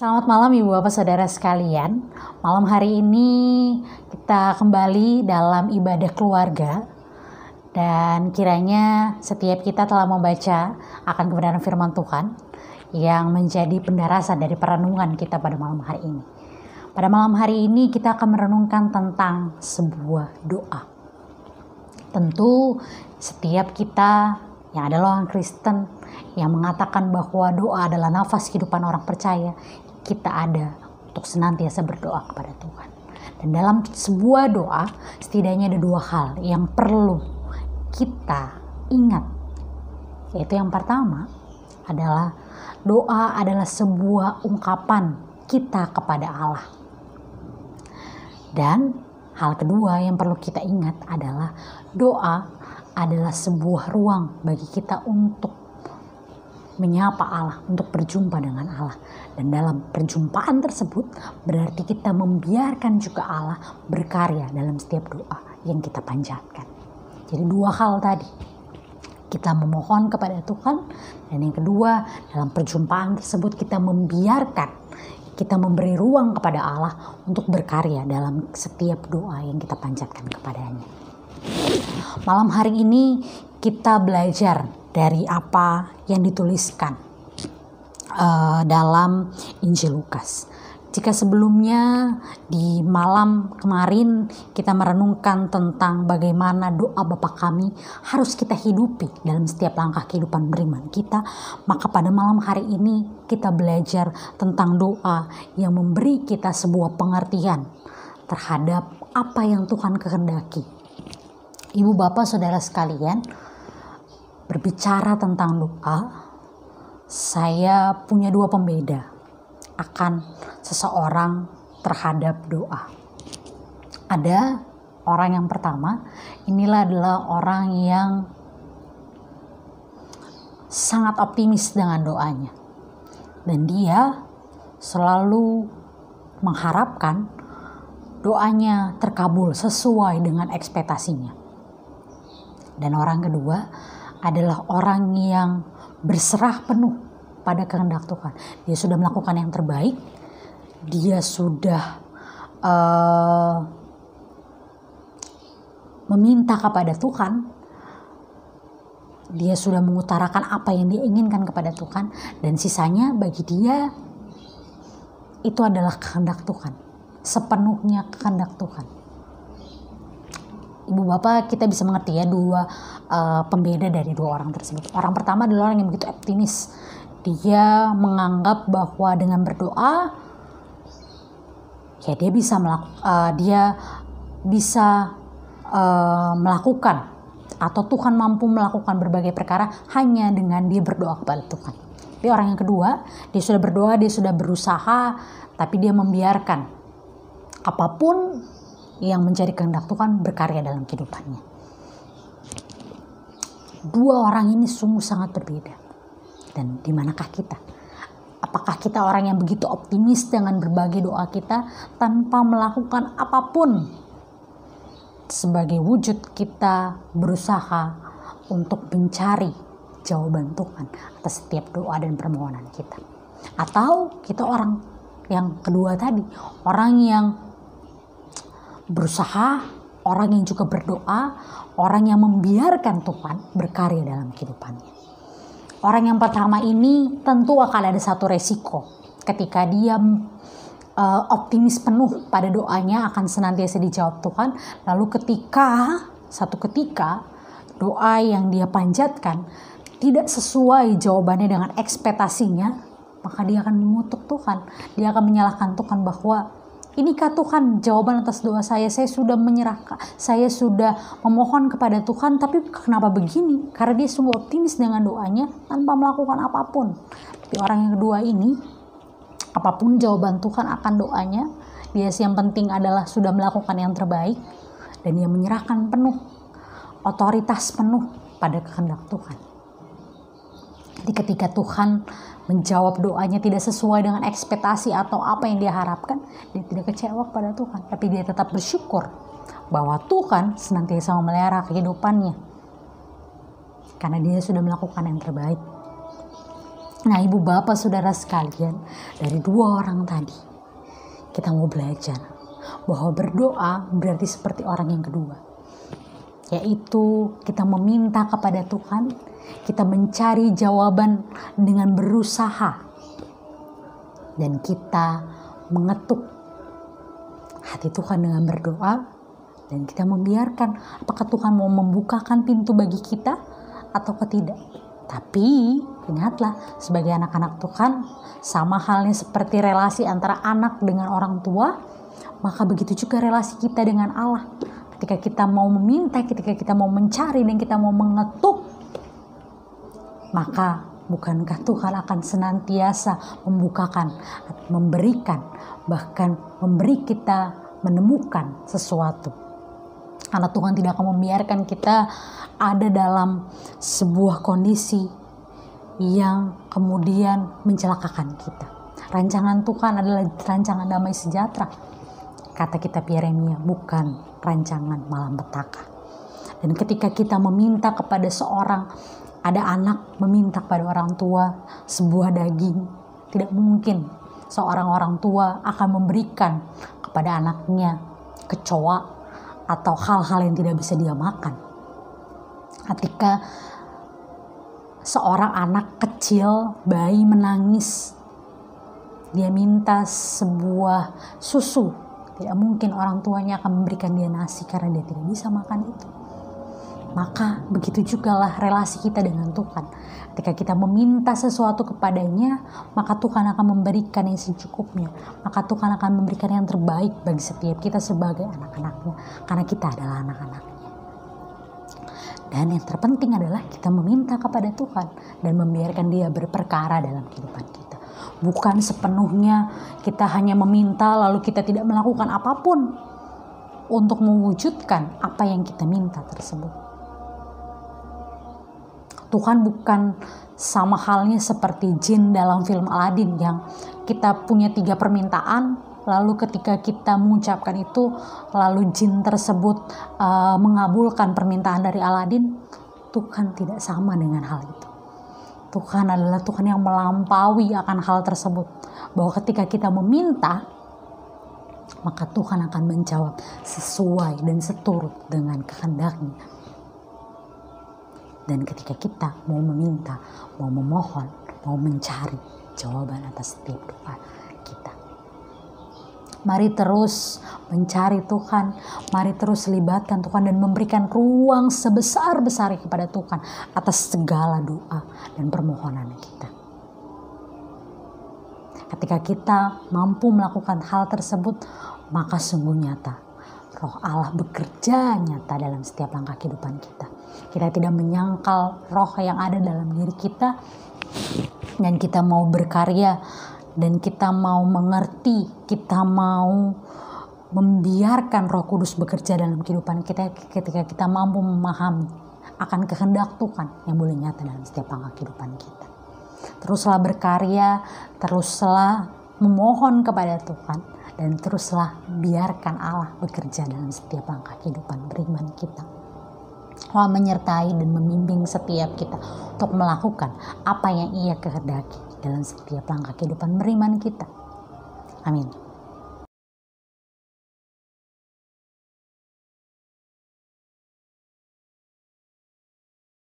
Selamat malam Ibu Bapak Saudara sekalian. Malam hari ini kita kembali dalam ibadah keluarga. Dan kiranya setiap kita telah membaca akan kebenaran firman Tuhan yang menjadi pendarasan dari perenungan kita pada malam hari ini. Pada malam hari ini kita akan merenungkan tentang sebuah doa. Tentu setiap kita yang adalah orang Kristen yang mengatakan bahwa doa adalah nafas kehidupan orang percaya, kita ada untuk senantiasa berdoa kepada Tuhan. Dan dalam sebuah doa setidaknya ada dua hal yang perlu kita ingat. Yaitu yang pertama adalah doa adalah sebuah ungkapan kita kepada Allah. Dan hal kedua yang perlu kita ingat adalah doa adalah sebuah ruang bagi kita untuk menyapa Allah, untuk berjumpa dengan Allah. Dan dalam perjumpaan tersebut berarti kita membiarkan juga Allah berkarya dalam setiap doa yang kita panjatkan. Jadi dua hal tadi, kita memohon kepada Tuhan, dan yang kedua dalam perjumpaan tersebut kita membiarkan, kita memberi ruang kepada Allah untuk berkarya dalam setiap doa yang kita panjatkan kepadanya. Malam hari ini kita belajar dari apa yang dituliskan dalam Injil Lukas. Jika sebelumnya di malam kemarin kita merenungkan tentang bagaimana doa Bapa Kami harus kita hidupi dalam setiap langkah kehidupan beriman kita, maka pada malam hari ini kita belajar tentang doa yang memberi kita sebuah pengertian terhadap apa yang Tuhan kehendaki. Ibu Bapak Saudara sekalian, berbicara tentang doa, saya punya dua pembeda akan seseorang terhadap doa. Ada orang yang pertama, inilah adalah orang yang sangat optimis dengan doanya. Dan dia selalu mengharapkan doanya terkabul sesuai dengan ekspektasinya. Dan orang kedua adalah orang yang berserah penuh pada kehendak Tuhan. Dia sudah melakukan yang terbaik. Dia sudah meminta kepada Tuhan. Dia sudah mengutarakan apa yang dia inginkan kepada Tuhan. Dan sisanya bagi dia itu adalah kehendak Tuhan. Sepenuhnya kehendak Tuhan. Ibu Bapak, kita bisa mengerti ya dua pembeda dari dua orang tersebut. Orang pertama adalah orang yang begitu optimis. Dia menganggap bahwa dengan berdoa ya dia bisa melakukan atau Tuhan mampu melakukan berbagai perkara hanya dengan dia berdoa kepada Tuhan. Tapi orang yang kedua, dia sudah berdoa, dia sudah berusaha, tapi dia membiarkan apapun yang menjadi kehendak Tuhan berkarya dalam kehidupannya. Dua orang ini sungguh sangat berbeda. Dan di manakah kita? Apakah kita orang yang begitu optimis dengan berbagai doa kita tanpa melakukan apapun sebagai wujud kita berusaha untuk mencari jawaban Tuhan atas setiap doa dan permohonan kita? Atau kita orang yang kedua tadi, orang yang berusaha, orang yang juga berdoa, orang yang membiarkan Tuhan berkarya dalam kehidupannya. Orang yang pertama ini tentu akan ada satu resiko ketika dia optimis penuh pada doanya akan senantiasa dijawab Tuhan. Lalu satu ketika doa yang dia panjatkan tidak sesuai jawabannya dengan ekspektasinya, maka dia akan mengutuk Tuhan. Dia akan menyalahkan Tuhan bahwa inikah Tuhan jawaban atas doa saya? Saya sudah menyerahkan, saya sudah memohon kepada Tuhan, tapi kenapa begini? Karena dia sungguh optimis dengan doanya tanpa melakukan apapun. Tapi orang yang kedua ini, apapun jawaban Tuhan akan doanya, dia yang penting adalah sudah melakukan yang terbaik, dan dia menyerahkan penuh, otoritas penuh pada kehendak Tuhan. Jadi ketika Tuhan menjawab doanya tidak sesuai dengan ekspektasi atau apa yang dia harapkan, dia tidak kecewa kepada Tuhan, tapi dia tetap bersyukur bahwa Tuhan senantiasa memelihara kehidupannya karena dia sudah melakukan yang terbaik. Nah, ibu bapak saudara sekalian, dari dua orang tadi kita mau belajar bahwa berdoa berarti seperti orang yang kedua, yaitu kita meminta kepada Tuhan, kita mencari jawaban dengan berusaha, dan kita mengetuk hati Tuhan dengan berdoa, dan kita membiarkan apakah Tuhan mau membukakan pintu bagi kita atau tidak. Tapi ingatlah, sebagai anak-anak Tuhan, sama halnya seperti relasi antara anak dengan orang tua, maka begitu juga relasi kita dengan Allah. Ketika kita mau meminta, ketika kita mau mencari, dan kita mau mengetuk, maka bukankah Tuhan akan senantiasa membukakan, memberikan, bahkan memberi kita menemukan sesuatu. Karena Tuhan tidak akan membiarkan kita ada dalam sebuah kondisi yang kemudian mencelakakan kita. Rancangan Tuhan adalah rancangan damai sejahtera, kata kitab Yeremia, bukan rancangan malapetaka. Dan ketika kita meminta kepada seorang, ada anak meminta kepada orang tua sebuah daging, tidak mungkin seorang orang tua akan memberikan kepada anaknya kecoa atau hal-hal yang tidak bisa dia makan. Ketika seorang anak kecil, bayi menangis, dia minta sebuah susu, tidak mungkin orang tuanya akan memberikan dia nasi karena dia tidak bisa makan itu. Maka begitu jugalah relasi kita dengan Tuhan. Ketika kita meminta sesuatu kepadanya, maka Tuhan akan memberikan yang secukupnya. Maka Tuhan akan memberikan yang terbaik bagi setiap kita sebagai anak-anaknya, karena kita adalah anak-anaknya. Dan yang terpenting adalah kita meminta kepada Tuhan dan membiarkan dia berperkara dalam kehidupan kita. Bukan sepenuhnya kita hanya meminta lalu kita tidak melakukan apapun untuk mewujudkan apa yang kita minta tersebut. Tuhan bukan sama halnya seperti jin dalam film Aladin yang kita punya 3 permintaan, lalu ketika kita mengucapkan itu, lalu jin tersebut mengabulkan permintaan dari Aladin. Tuhan tidak sama dengan hal itu. Tuhan adalah Tuhan yang melampaui akan hal tersebut. Bahwa ketika kita meminta, maka Tuhan akan menjawab sesuai dan seturut dengan kehendak-Nya. Dan ketika kita mau meminta, mau memohon, mau mencari jawaban atas setiap doa kita. Mari terus mencari Tuhan, mari terus libatkan Tuhan dan memberikan ruang sebesar-besarnya kepada Tuhan atas segala doa dan permohonan kita. Ketika kita mampu melakukan hal tersebut, maka sungguh nyata Roh Allah bekerja nyata dalam setiap langkah kehidupan kita. Kita tidak menyangkal roh yang ada dalam diri kita, dan kita mau berkarya, dan kita mau mengerti, kita mau membiarkan Roh Kudus bekerja dalam kehidupan kita ketika kita mampu memahami akan kehendak Tuhan yang boleh nyata dalam setiap langkah kehidupan kita. Teruslah berkarya, teruslah memohon kepada Tuhan, dan teruslah biarkan Allah bekerja dalam setiap langkah kehidupan beriman kita. Allah menyertai dan membimbing setiap kita untuk melakukan apa yang Ia kehendaki dalam setiap langkah kehidupan beriman kita. Amin.